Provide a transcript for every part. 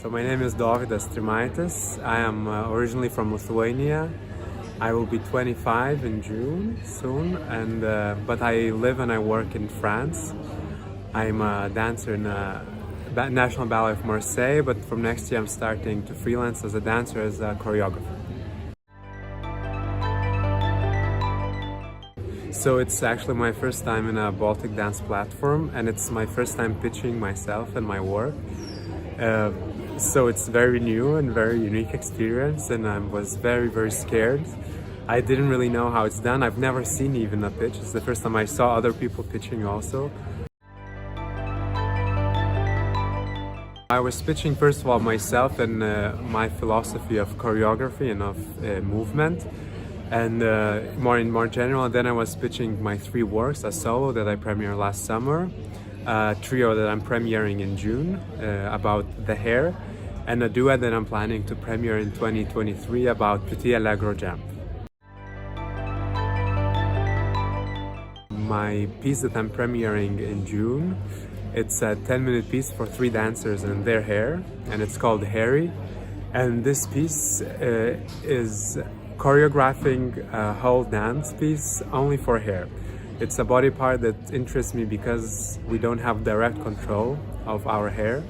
So my name is Dovydas Strimaitis. I am originally from Lithuania. I will be 25 in June soon, but I live and I work in France. I'm a dancer in National Ballet of Marseille, but from next year I'm starting to freelance as a dancer, as a choreographer. So it's actually my first time in a Baltic Dance Platform, and it's my first time pitching myself and my work. So it's very new and very unique experience, and I was very scared. I didn't really know how it's done. I've never seen even a pitch. It's the first time I saw other people pitching also. I was pitching first of all myself and my philosophy of choreography and of movement, and more general. And then I was pitching my 3 works: a solo that I premiered last summer, a trio that I'm premiering in June about the hair, and a duet that I'm planning to premiere in 2023 about Petit Allegro jump. My piece that I'm premiering in June, it's a 10-minute piece for 3 dancers and their hair, and it's called Harry. And this piece is choreographing a whole dance piece only for hair. It's a body part that interests me because we don't have direct control of our hair.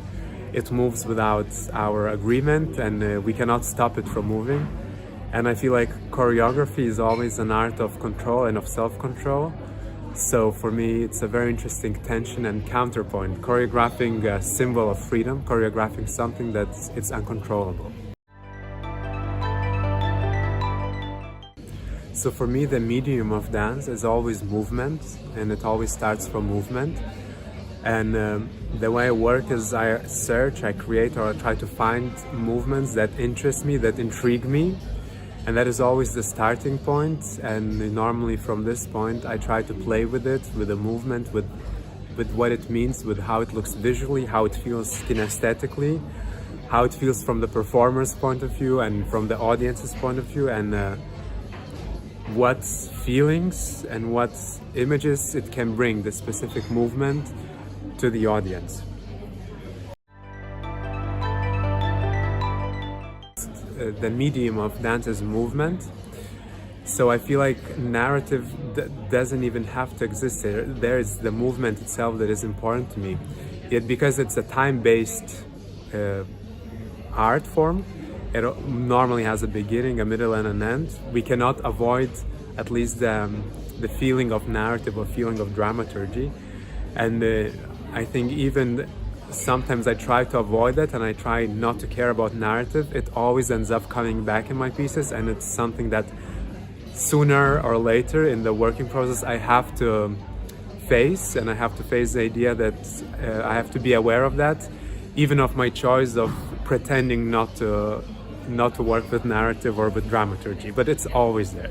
It moves without our agreement, and we cannot stop it from moving. And I feel like choreography is always an art of control and of self-control. So for me, it's a very interesting tension and counterpoint, choreographing a symbol of freedom, choreographing something it's uncontrollable. So for me, the medium of dance is always movement, and it always starts from movement. And the way I work is I search, I create, or I try to find movements that interest me, that intrigue me. And that is always the starting point. And normally from this point, I try to play with it, with the movement, with what it means, with how it looks visually, how it feels kinesthetically, how it feels from the performer's point of view and from the audience's point of view, and what feelings and what images it can bring, the specific movement, to the audience. The medium of dance is movement, so I feel like narrative doesn't even have to exist there. There is the movement itself that is important to me. Yet because it's a time-based art form, it normally has a beginning, a middle, and an end. We cannot avoid at least the feeling of narrative or feeling of dramaturgy. And I think even sometimes I try to avoid that, and I try not to care about narrative. It always ends up coming back in my pieces, and it's something that sooner or later in the working process I have to face, and I have to face the idea that I have to be aware of that, even of my choice of pretending not to work with narrative or with dramaturgy, but it's always there.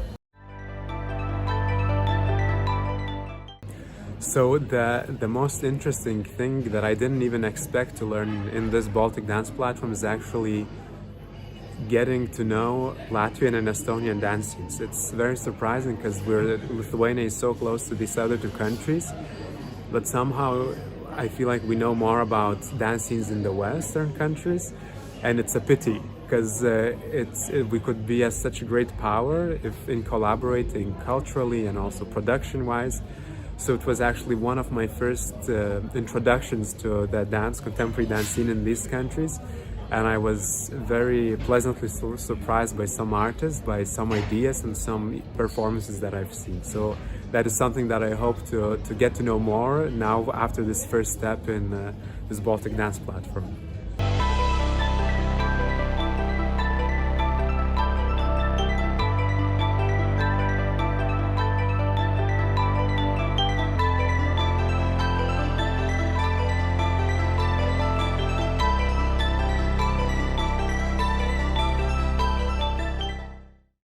So the most interesting thing that I didn't even expect to learn in this Baltic Dance Platform is actually getting to know Latvian and Estonian dance scenes. It's very surprising because Lithuania is so close to these other 2 countries, but somehow I feel like we know more about dance scenes in the Western countries, and it's a pity because we could be as such a great power if in collaborating culturally and also production-wise. So it was actually one of my first introductions to the contemporary dance scene in these countries, and I was very pleasantly surprised by some artists, by some ideas and some performances that I've seen. So that is something that I hope to get to know more now after this first step in this Baltic Dance Platform.